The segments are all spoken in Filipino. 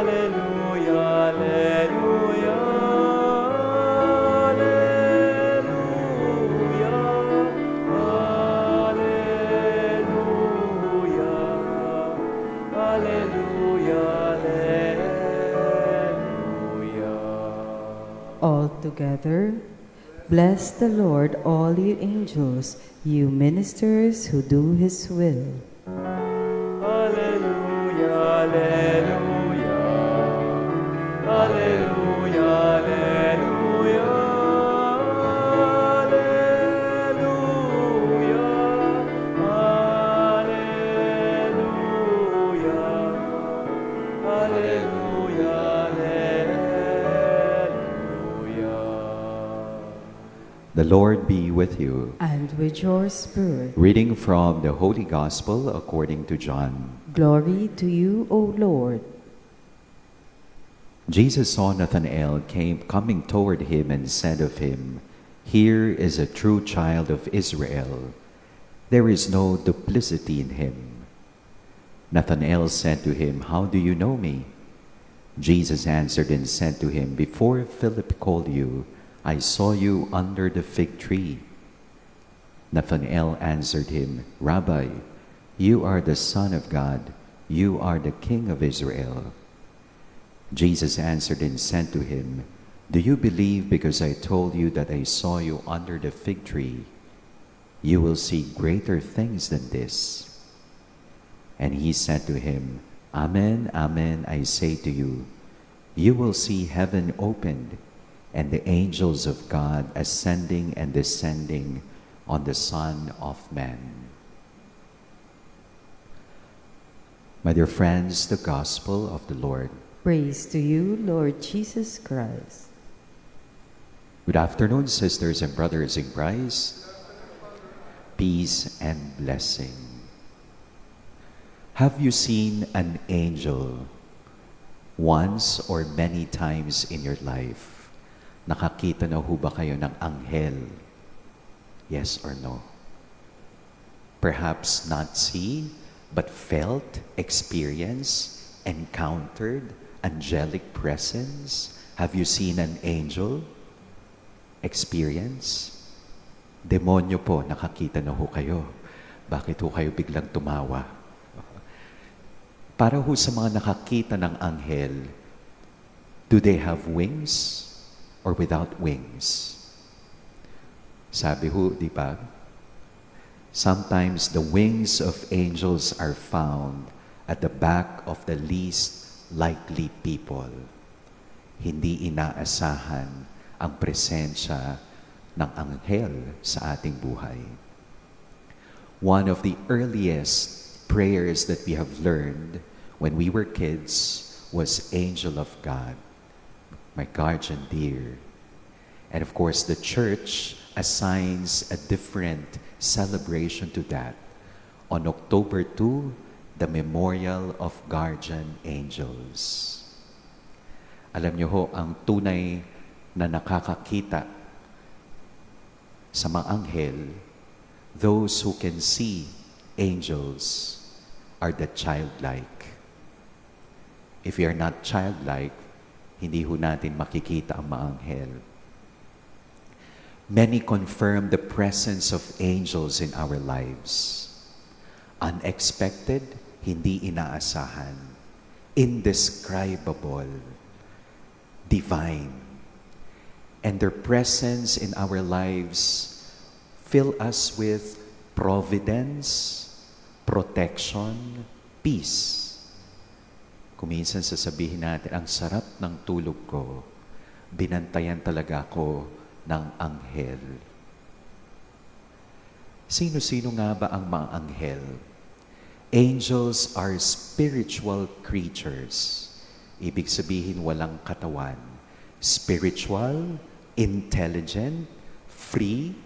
Alleluia, Alleluia, Alleluia, Alleluia, Alleluia, Alleluia. All together, bless the Lord, all you angels, you ministers who do his will. Alleluia, Alleluia, Alleluia, Alleluia, Alleluia, Alleluia, Alleluia, Alleluia. The Lord be with you. And with your spirit. Reading from the Holy Gospel according to John. Glory to you, O Lord. Jesus saw Nathanael coming toward him and said of him, "Here is a true child of Israel. There is no duplicity in him." Nathanael said to him, "How do you know me?" Jesus answered and said to him, "Before Philip called you, I saw you under the fig tree." Nathanael answered him, "Rabbi, you are the Son of God. You are the King of Israel." Jesus answered and said to him, "Do you believe because I told you that I saw you under the fig tree? You will see greater things than this." And he said to him, "Amen, amen, I say to you, you will see heaven opened and the angels of God ascending and descending on the Son of Man." My dear friends, the Gospel of the Lord. Praise to you, Lord Jesus Christ. Good afternoon, sisters and brothers in Christ. Peace and blessing. Have you seen an angel once or many times in your life? Nakakita na ho ba kayo ng anghel? Yes or no? Perhaps not see, but felt, experienced, encountered angelic presence? Have you seen an angel? Experience? Demonyo po, nakakita na ho kayo. Bakit ho kayo biglang tumawa? Para ho sa mga nakakita ng anghel, do they have wings or without wings? Sabi ho, di ba? Sometimes the wings of angels are found at the back of the least likely people. Hindi inaasahan ang presensya ng anghel sa ating buhay. One of the earliest prayers that we have learned when we were kids was Angel of God, my guardian dear. And of course, the church assigns a different celebration to that. On October 2, the Memorial of Guardian Angels. Alam niyo ho, ang tunay na nakakakita sa mga anghel, those who can see angels are the childlike. If you are not childlike, hindi ho natin makikita ang mga anghel. Many confirm the presence of angels in our lives. Unexpected, hindi inaasahan. Indescribable, divine. And their presence in our lives fill us with providence, protection, peace. Kuminsan sasabihin natin, ang sarap ng tulog ko, binantayan talaga ako ng anghel. Sino-sino nga ba ang mga anghel? Angels are spiritual creatures. Ibig sabihin walang katawan. Spiritual, intelligent, free,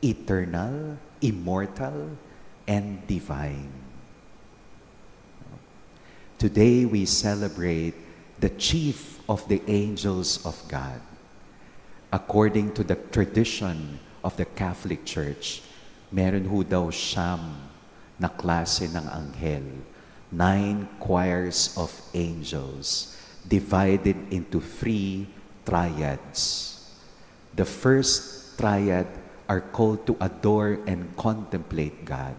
eternal, immortal, and divine. Today we celebrate the chief of the angels of God. According to the tradition of the Catholic Church, meron ho daw siyam na klase ng anghel. 9 choirs of angels divided into 3 triads. The first triad are called to adore and contemplate God: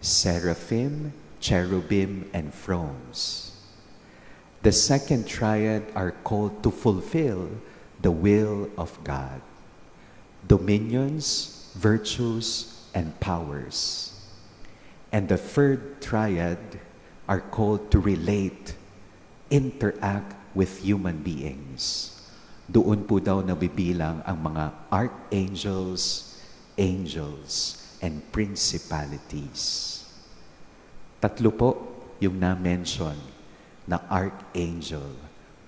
seraphim, cherubim, and thrones. The second triad are called to fulfill the will of God: dominions, virtues, and powers. And the third triad are called to relate, interact with human beings. Doon po daw nabibilang ang mga archangels, angels, and principalities. 3 po yung na-mention na archangel: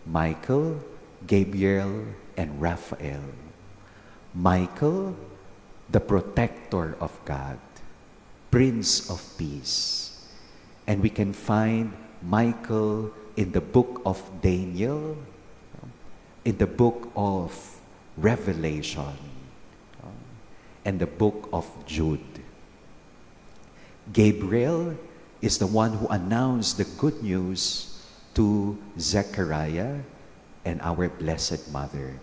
Michael, Gabriel, and Raphael. Michael, the protector of God, Prince of Peace. And we can find Michael in the book of Daniel, in the book of Revelation, and the book of Jude. Gabriel is the one who announced the good news to Zechariah and our Blessed Mother.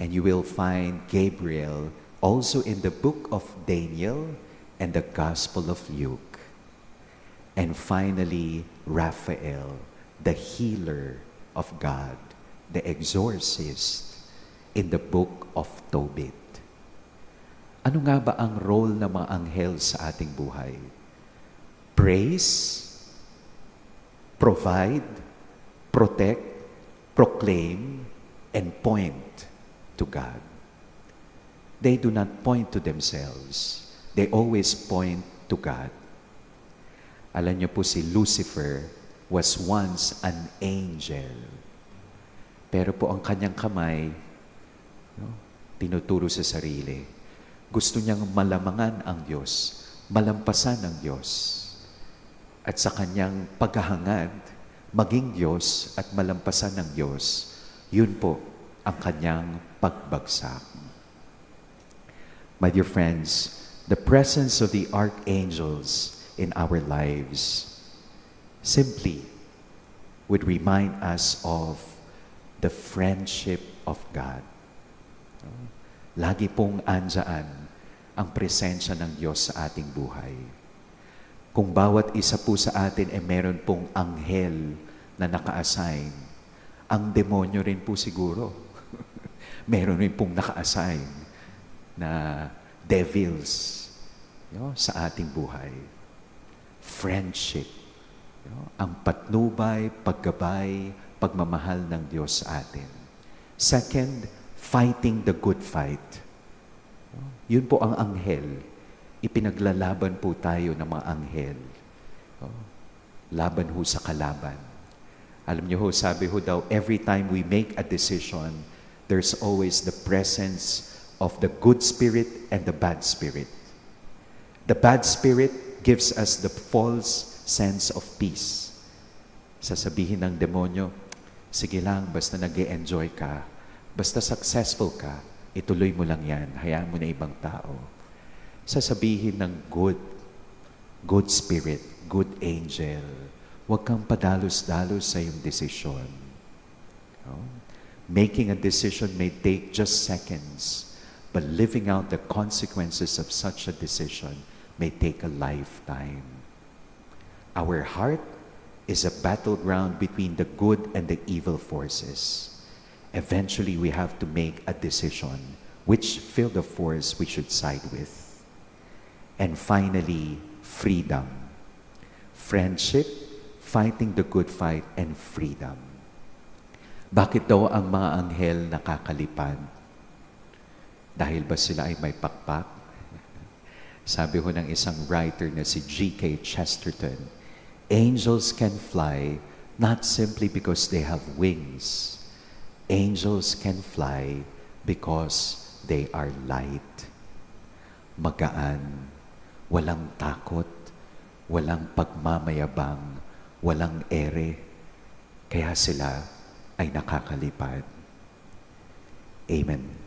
And you will find Gabriel also in the book of Daniel and the Gospel of Luke. And finally, Raphael, the healer of God, the exorcist, in the book of Tobit. Ano nga ba ang role ng mga anghel sa ating buhay? Praise, provide, protect, proclaim, and point to God. They do not point to themselves. They always point to God. Alam niyo po, si Lucifer was once an angel. Pero po ang kanyang kamay, tinuturo sa sarili. Gusto niyang malamangan ang Diyos, malampasan ang Diyos. At sa kanyang paghahangad, maging Diyos at malampasan ng Diyos, yun po ang kanyang pagbagsak. My dear friends, the presence of the archangels in our lives simply would remind us of the friendship of God. Lagi pong andyan ang presensya ng Diyos sa ating buhay. Kung bawat isa po sa atin ay meron pong anghel na naka-assign, ang demonyo rin po siguro. Meron rin pong naka-assign na devils sa ating buhay. Friendship. Ang patnubay, paggabay, pagmamahal ng Diyos sa atin. Second, fighting the good fight. Yun po ang anghel. Ipinaglalaban po tayo ng mga anghel. Laban ho sa kalaban. Alam niyo ho, sabi ho daw, every time we make a decision, there's always the presence of the good spirit and the bad spirit. The bad spirit gives us the false sense of peace. Sasabihin ng demonyo, sige lang, basta nag-e-enjoy ka, basta successful ka, ituloy mo lang yan, hayaan mo na ibang tao. Sasabihin ng good spirit, good angel, huwag kang padalos-dalos sa iyong desisyon. Making a decision may take just seconds, but living out the consequences of such a decision may take a lifetime. Our heart is a battleground between the good and the evil forces. Eventually, we have to make a decision which field of force we should side with. And finally, freedom. Friendship, fighting the good fight, and freedom. Bakit daw ang mga anghel nakakalipad? Dahil ba sila ay may pakpak? Sabi ho ng isang writer na si G.K. Chesterton, angels can fly not simply because they have wings. Angels can fly because they are light. Magaan, walang takot, walang pagmamayabang, walang ere. Kaya sila ay nakakalipad. Amen.